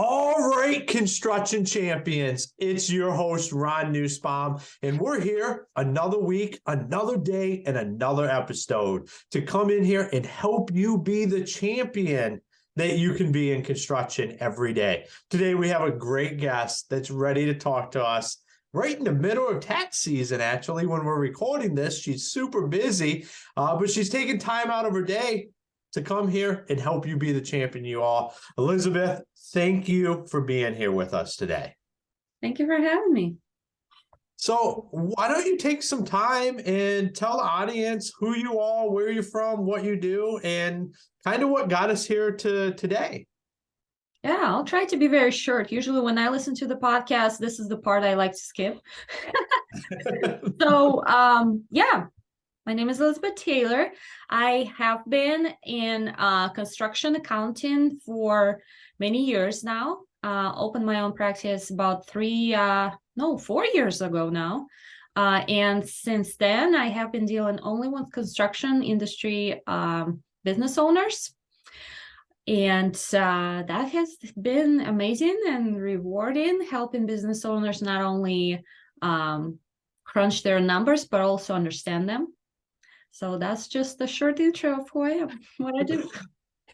All right, construction champions, it's your host, Ron Nussbaum, and we're here another week, another day, and another episode to come in here and help you be the champion that you can be in construction every day. Today, we have a great guest that's ready to talk to us right in the middle of tax season, actually, when we're recording this. She's super busy, but she's taking time out of her day to come here and help you be the champion you are. Elizabeth, thank you for being here with us today. Thank you for having me. So why don't you take some time and tell the audience who you are, where you're from, what you do, and kind of what got us here to today. Yeah, I'll try to be very short. Usually when I listen to the podcast, this is the part I like to skip. Yeah, my name is Elizaveta Tylor. I have been in construction accounting for many years now. Opened my own practice about 4 years ago now. And since then, I have been dealing only with construction industry business owners. And that has been amazing and rewarding, helping business owners not only crunch their numbers, but also understand them. So that's just the short intro of who I am, what I do.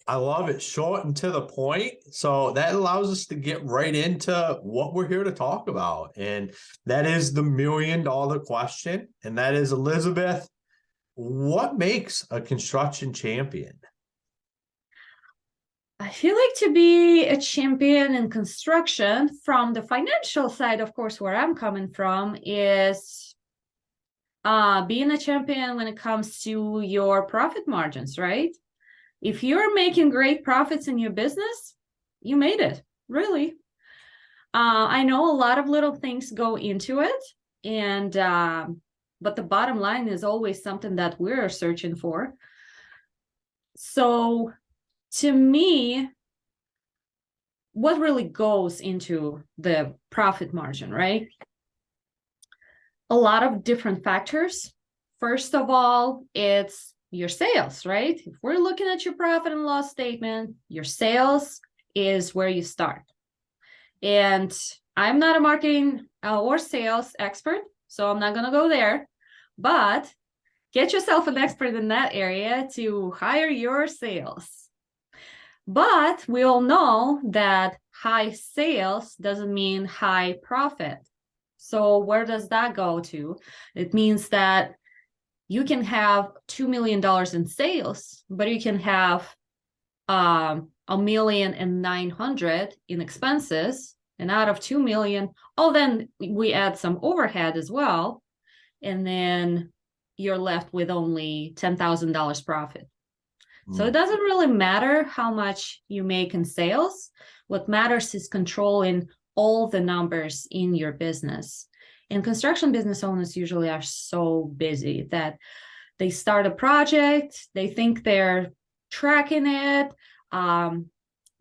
I love it. Short and to the point. So that allows us to get right into what we're here to talk about. And that is the $1 million question. And that is, Elizabeth, what makes a construction champion? I feel like to be a champion in construction from the financial side, of course, where I'm coming from is being a champion when it comes to your profit margins, right? If you're making great profits in your business, you made it, really. I know a lot of little things go into it, and but the bottom line is always something that we're searching for. So to me, what really goes into the profit margin, right? A lot of different factors. First of all, it's your sales, right? If we're looking at your profit and loss statement, your sales is where you start. And I'm not a marketing or sales expert, so I'm not going to go there, but get yourself an expert in that area to hire your sales. But we all know that high sales doesn't mean high profit. So where does that go to? It means that you can have $2 million in sales, but you can have $1,900,000 in expenses. And out of 2 million, then we add some overhead as well. And then you're left with only $10,000 profit. So it doesn't really matter how much you make in sales. What matters is controlling all the numbers in your business. And construction business owners usually are so busy that they start a project, they think they're tracking it,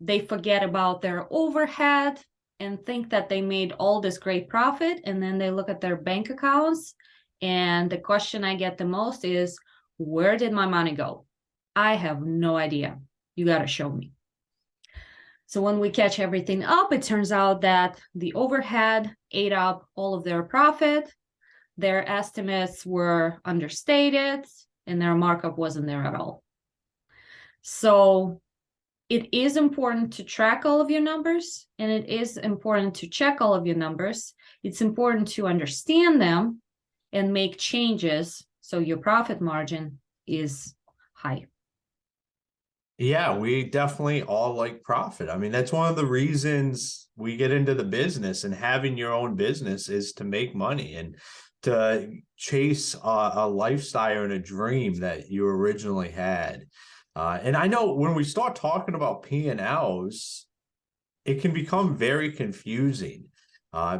they forget about their overhead and think that they made all this great profit. And then they look at their bank accounts. And the question I get the most is, where did my money go? I have no idea. You got to show me. So when we catch everything up, it turns out that the overhead ate up all of their profit. Their estimates were understated and their markup wasn't there at all. So it is important to track all of your numbers, and it is important to check all of your numbers. It's important to understand them and make changes so your profit margin is high. Yeah, we definitely all like profit. I mean, that's one of the reasons we get into the business, and having your own business is to make money and to chase a lifestyle and a dream that you originally had. And I know when we start talking about P&Ls, it can become very confusing.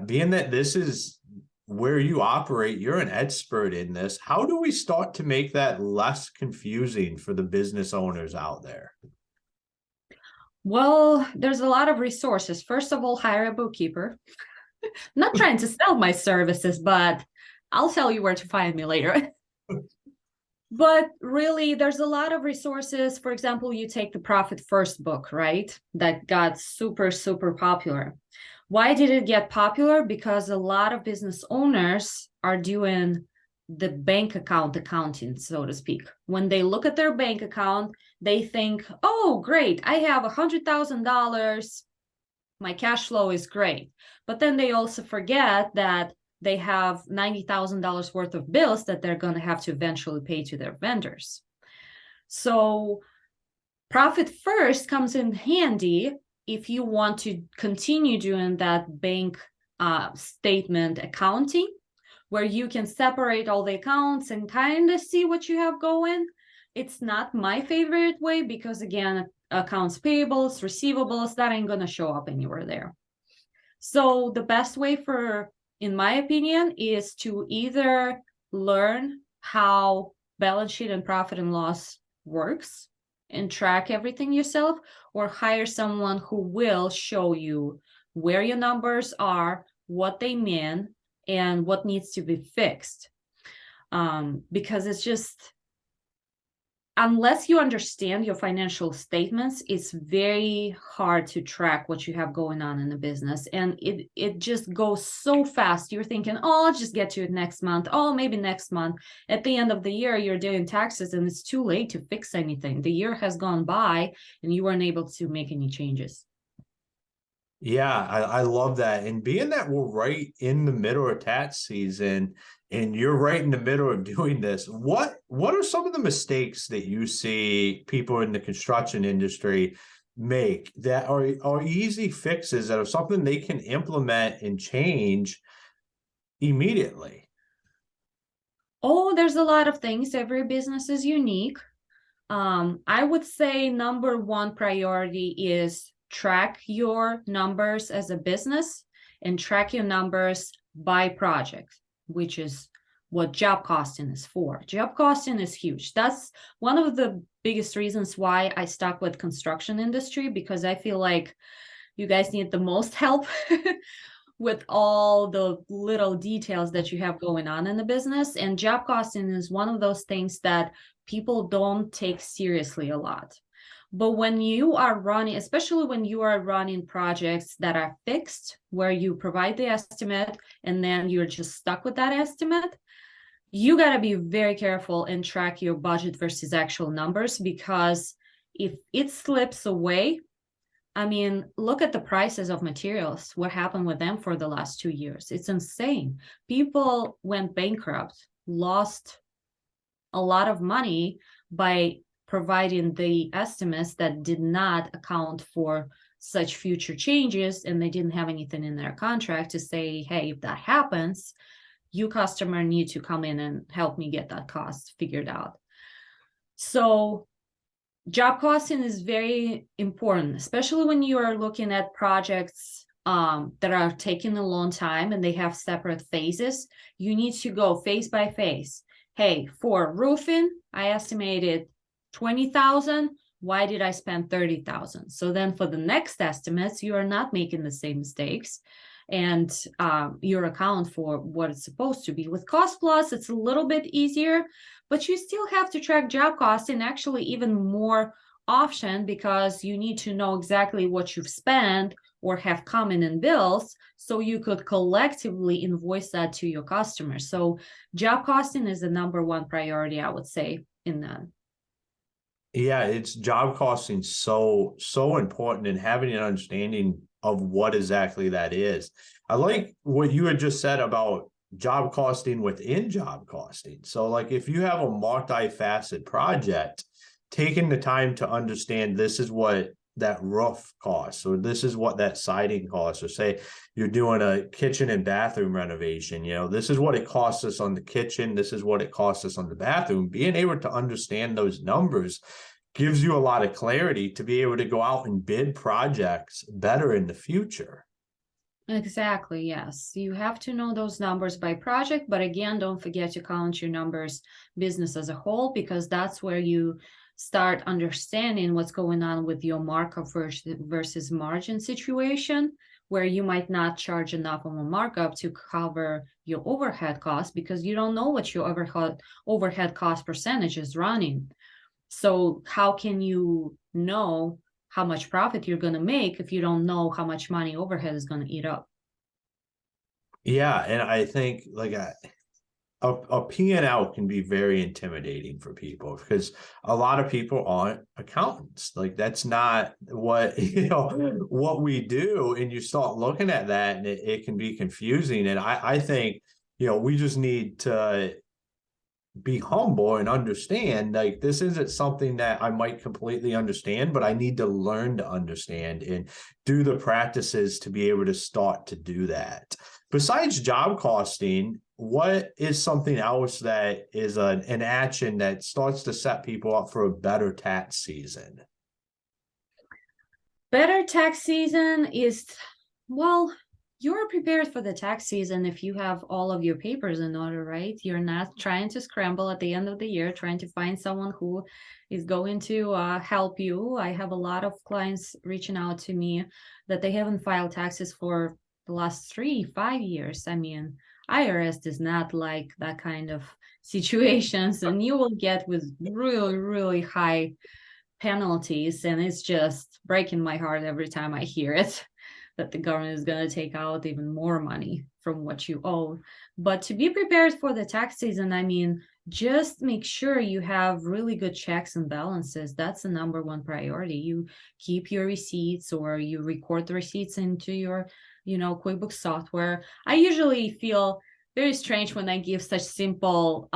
Being that this is where you operate, you're an expert in this. How do we start to make that less confusing for the business owners out there? Well, there's a lot of resources. First of all, hire a bookkeeper. Not trying to sell my services, but I'll tell you where to find me later. But really, there's a lot of resources. For example, you take the Profit First book, right? That got super, super popular. Why did it get popular? Because a lot of business owners are doing the bank account accounting, so to speak. When they look at their bank account, they think, oh, great, I have $100,000. My cash flow is great. But then they also forget that they have $90,000 worth of bills that they're going to have to eventually pay to their vendors. So Profit First comes in handy if you want to continue doing that bank statement accounting, where you can separate all the accounts and kind of see what you have going. It's not my favorite way because, again, accounts payables, receivables, that ain't going to show up anywhere there. So the best way for, in my opinion, is to either learn how balance sheet and profit and loss works and track everything yourself, or hire someone who will show you where your numbers are, what they mean, and what needs to be fixed. Because it's just, unless you understand your financial statements, it's very hard to track what you have going on in the business. And it just goes so fast. You're thinking, oh, I'll just get to it next month. Oh, maybe next month. At the end of the year, you're doing taxes and it's too late to fix anything. The year has gone by and you weren't able to make any changes. Yeah, I love that. And being that we're right in the middle of tax season and you're right in the middle of doing this, what are some of the mistakes that you see people in the construction industry make that are easy fixes that are something they can implement and change immediately? Oh, there's a lot of things. Every business is unique. I would say number one priority is track your numbers as a business and track your numbers by project, which is what job costing is for. Job costing is huge. That's one of the biggest reasons why I stuck with construction industry, because I feel like you guys need the most help with all the little details that you have going on in the business. And job costing is one of those things that people don't take seriously a lot. But when you are running, especially when you are running projects that are fixed, where you provide the estimate and then you're just stuck with that estimate, you got to be very careful and track your budget versus actual numbers, because if it slips away, I mean, look at the prices of materials. What happened with them for the last 2 years? It's insane. People went bankrupt, lost a lot of money by providing the estimates that did not account for such future changes, and they didn't have anything in their contract to say, hey, if that happens, you customer need to come in and help me get that cost figured out. So job costing is very important, especially when you are looking at projects that are taking a long time and they have separate phases. You need to go phase by phase. Hey, for roofing, I estimated 20,000. Why did I spend 30,000? So then for the next estimates, you are not making the same mistakes, and you account for what it's supposed to be. With Cost Plus, it's a little bit easier, but you still have to track job costs, and actually even more often, because you need to know exactly what you've spent or have come in bills, so you could collectively invoice that to your customers. So job costing is the number one priority, I would say, in that. Yeah, it's job costing so important, and having an understanding of what exactly that is. I like what you had just said about job costing within job costing. So like if you have a multifaceted project, taking the time to understand this is what that roof costs, or this is what that siding costs, or say you're doing a kitchen and bathroom renovation, this is what it costs us on the kitchen, this is what it costs us on the bathroom. Being able to understand those numbers gives you a lot of clarity to be able to go out and bid projects better in the future. Exactly, yes. You have to know those numbers by project, but again, don't forget to count your numbers business as a whole, because that's where you start understanding what's going on with your markup versus margin situation, where you might not charge enough of a markup to cover your overhead costs because you don't know what your overhead cost percentage is running. So how can you know how much profit you're going to make if you don't know how much money overhead is going to eat up? Yeah, and I think like a P&L can be very intimidating for people because a lot of people aren't accountants. Like that's not what what we do. And you start looking at that and it can be confusing. And I think, we just need to be humble and understand like this isn't something that I might completely understand, but I need to learn to understand and do the practices to be able to start to do that. Besides job costing, what is something else that is an action that starts to set people up for a better tax season? Better tax season is, well, you're prepared for the tax season if you have all of your papers in order, right? You're not trying to scramble at the end of the year, trying to find someone who is going to help you. I have a lot of clients reaching out to me that they haven't filed taxes for the last 3-5 years. I mean, IRS does not like that kind of situations, and you will get with really, really high penalties, and it's just breaking my heart every time I hear it that the government is going to take out even more money from what you owe. But to be prepared for the tax season, I mean, just make sure you have really good checks and balances. That's the number one priority. You keep your receipts or you record the receipts into your, QuickBooks software. I usually feel very strange when I give such simple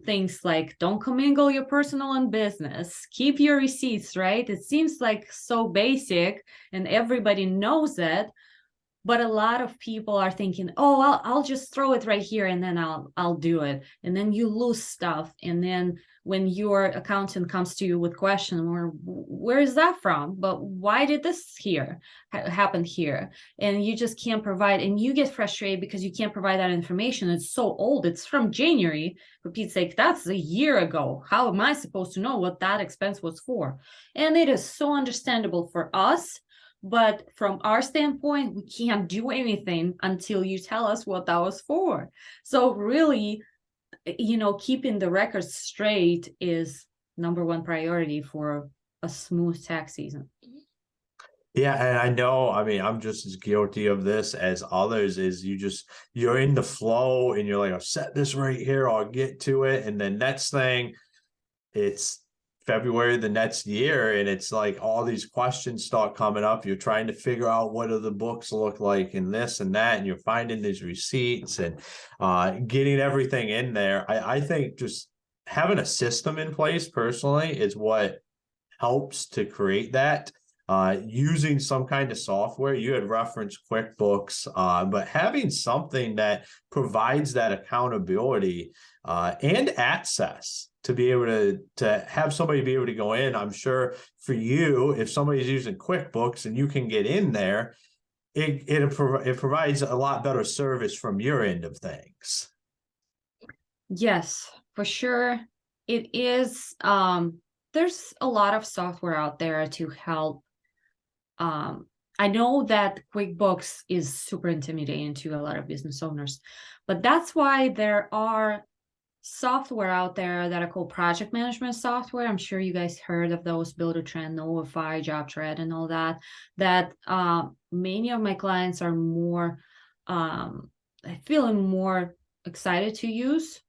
things like don't commingle your personal and business, keep your receipts, right? It seems like so basic and everybody knows it, but a lot of people are thinking, oh, I'll just throw it right here and then I'll do it, and then you lose stuff, and then when your accountant comes to you with question, where is that from, but why did this happen here, and you just can't provide, and you get frustrated because you can't provide that information. It's so old, it's from January, for Pete's sake, that's a year ago. How am I supposed to know what that expense was for? And it is so understandable for us, but from our standpoint, we can't do anything until you tell us what that was for. So really, keeping the records straight is number one priority for a smooth tax season. Yeah, and I know, I mean, I'm just as guilty of this as others is you're in the flow and you're like, I'll set this right here, I'll get to it. And then next thing, it's February the next year, and it's like all these questions start coming up. You're trying to figure out what do the books look like and this and that, and you're finding these receipts and getting everything in there. I think just having a system in place personally is what helps to create that. Using some kind of software, you had referenced QuickBooks, but having something that provides that accountability and access to be able to have somebody be able to go in. I'm sure for you, if somebody's using QuickBooks and you can get in there, it provides a lot better service from your end of things. Yes, for sure. It is. There's a lot of software out there to help. I know that QuickBooks is super intimidating to a lot of business owners, but that's why there are software out there that are called project management software. I'm sure you guys heard of those: Buildertrend, Notify, JobTread, and all that. That many of my clients are more feeling more excited to use,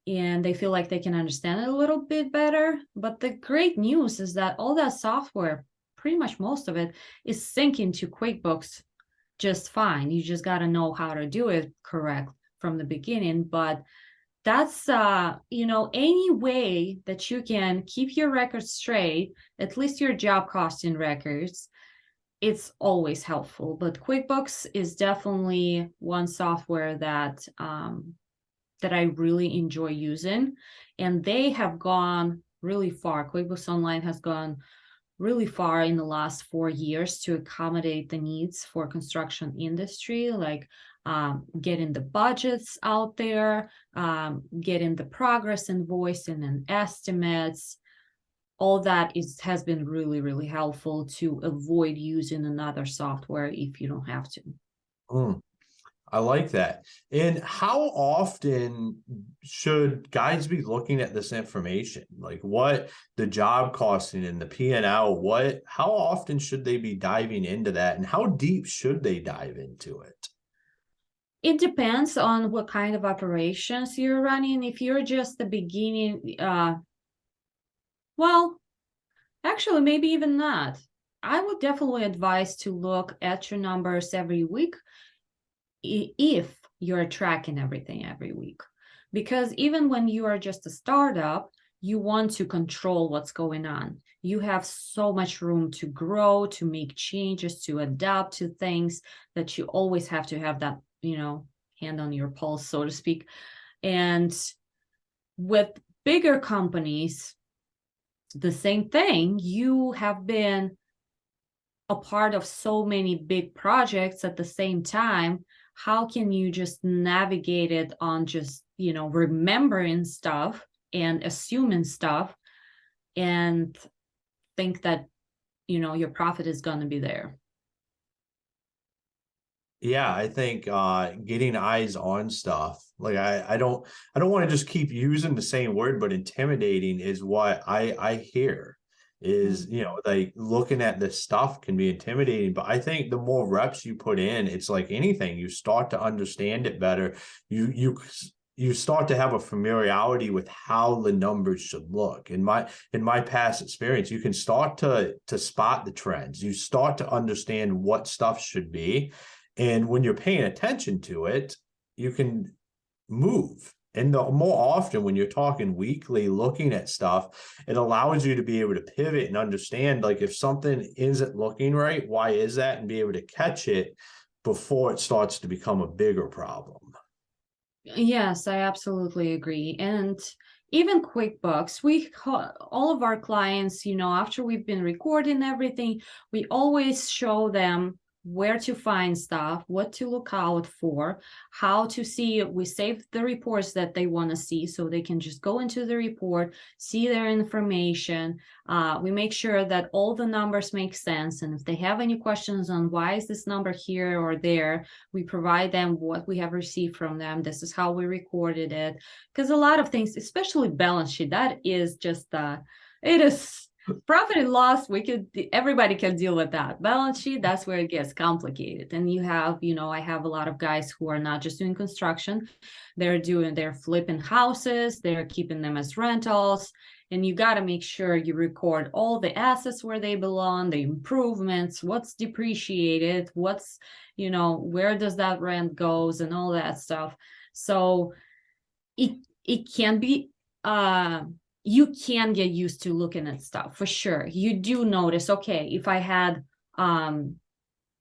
and they feel like they can understand it a little bit better. But the great news is that all that software, pretty much most of it, is syncing to QuickBooks just fine. You just got to know how to do it correct from the beginning. But that's any way that you can keep your records straight, at least your job costing records, it's always helpful. But QuickBooks is definitely one software that I really enjoy using, and they have gone really far. QuickBooks Online has gone really far in the last 4 years to accommodate the needs for construction industry, like getting the budgets out there, getting the progress invoicing and estimates, all that has been really, really helpful to avoid using another software if you don't have to. Mm, I like that. And how often should guys be looking at this information? Like what the job costing and the P&L, how often should they be diving into that, and how deep should they dive into it? It depends on what kind of operations you're running. If you're just the beginning, well, actually, maybe even not. I would definitely advise to look at your numbers every week if you're tracking everything every week. Because even when you are just a startup, you want to control what's going on. You have so much room to grow, to make changes, to adapt to things, that you always have to have that, hand on your pulse, so to speak. And with bigger companies, the same thing. You have been a part of so many big projects at the same time. How can you just navigate it on just, remembering stuff and assuming stuff and think that, your profit is going to be there? Yeah, I think getting eyes on stuff. Like I don't want to just keep using the same word, but intimidating is what I hear is, like looking at this stuff can be intimidating. But I think the more reps you put in, it's like anything, you start to understand it better. You start to have a familiarity with how the numbers should look. In my past experience, you can start to spot the trends. You start to understand what stuff should be. And when you're paying attention to it, you can move. And the more often when you're talking weekly, looking at stuff, it allows you to be able to pivot and understand, like, if something isn't looking right, why is that? And be able to catch it before it starts to become a bigger problem. Yes, I absolutely agree. And even QuickBooks, all of our clients, after we've been recording everything, we always show them where to find stuff, what to look out for, how to see. We save the reports that they want to see so they can just go into the report, see their information. We make sure that all the numbers make sense. And if they have any questions on why is this number here or there, we provide them what we have received from them. This is how we recorded it. Because a lot of things, especially balance sheet, that is just it is profit and loss. Everybody can deal with that. Balance sheet, that's where it gets complicated. And I have a lot of guys who are not just doing construction. They're flipping houses, they're keeping them as rentals. And you got to make sure you record all the assets where they belong, the improvements, what's depreciated, where does that rent goes, and all that stuff. So it can be, you can get used to looking at stuff for sure. You do notice, okay, if I had,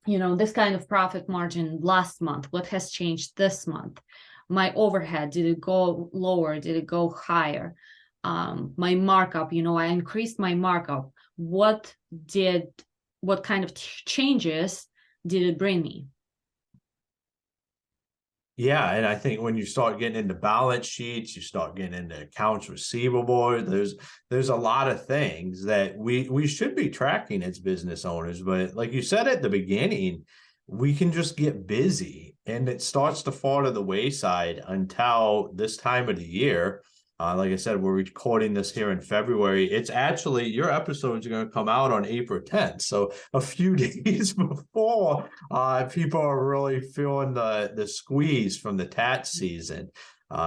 this kind of profit margin last month, what has changed this month? My overhead, did it go lower? Did it go higher? My markup, I increased my markup. What kind of changes did it bring me? Yeah, and I think when you start getting into balance sheets, you start getting into accounts receivable. There's a lot of things that we should be tracking as business owners. But like you said at the beginning, we can just get busy and it starts to fall to the wayside until this time of the year. Like I said, we're recording this here in February. It's actually, your episodes are going to come out on April 10th. So a few days before people are really feeling the squeeze from the tax season.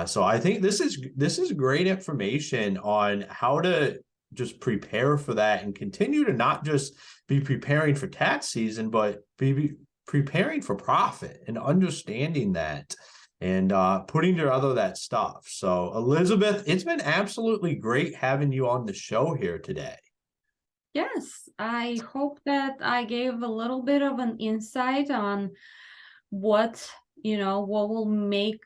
So I think this is great information on how to just prepare for that and continue to not just be preparing for tax season, but be preparing for profit and understanding that and putting together that stuff. So Elizabeth, it's been absolutely great having you on the show here today. Yes, I hope that I gave a little bit of an insight on what will make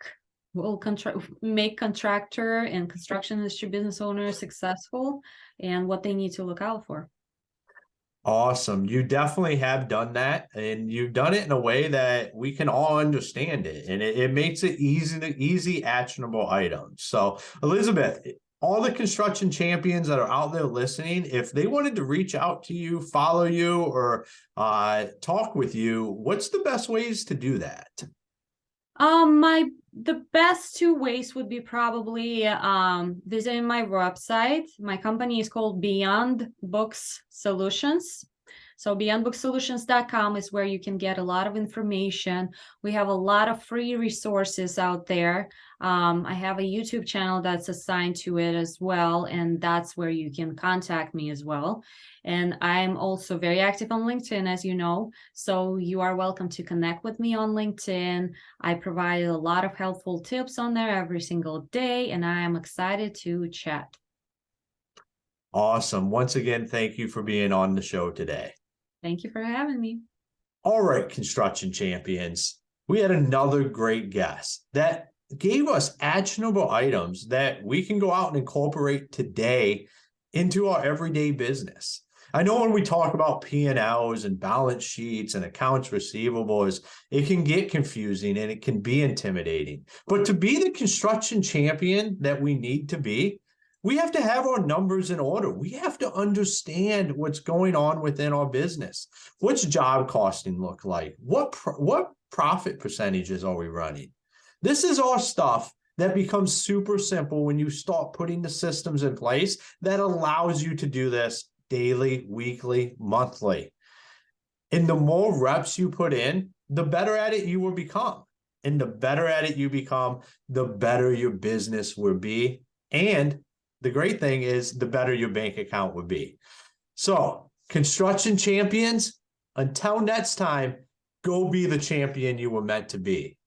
contractor and construction industry business owners successful, and what they need to look out for. Awesome. You definitely have done that, and you've done it in a way that we can all understand it, and it makes it easy, actionable items. So Elizabeth, all the construction champions that are out there listening, if they wanted to reach out to you, follow you, or talk with you, what's the best ways to do that? The best two ways would be probably visiting my website. My company is called Beyond Books Solutions. So beyondbooksolutions.com is where you can get a lot of information. We have a lot of free resources out there. I have a YouTube channel that's assigned to it as well, and that's where you can contact me as well. And I'm also very active on LinkedIn, as you know, so you are welcome to connect with me on LinkedIn. I provide a lot of helpful tips on there every single day, and I am excited to chat. Awesome. Once again, thank you for being on the show today. Thank you for having me. All right, construction champions, we had another great guest that gave us actionable items that we can go out and incorporate today into our everyday business. I know when we talk about P&Ls and balance sheets and accounts receivables, it can get confusing and it can be intimidating. But to be the construction champion that we need to be, we have to have our numbers in order. We have to understand what's going on within our business. What's job costing look like? What profit percentages are we running? This is all stuff that becomes super simple when you start putting the systems in place that allows you to do this daily, weekly, monthly. And the more reps you put in, the better at it you will become. And the better at it you become, the better your business will be. And the great thing is the better your bank account would be. So, construction champions, until next time, go be the champion you were meant to be.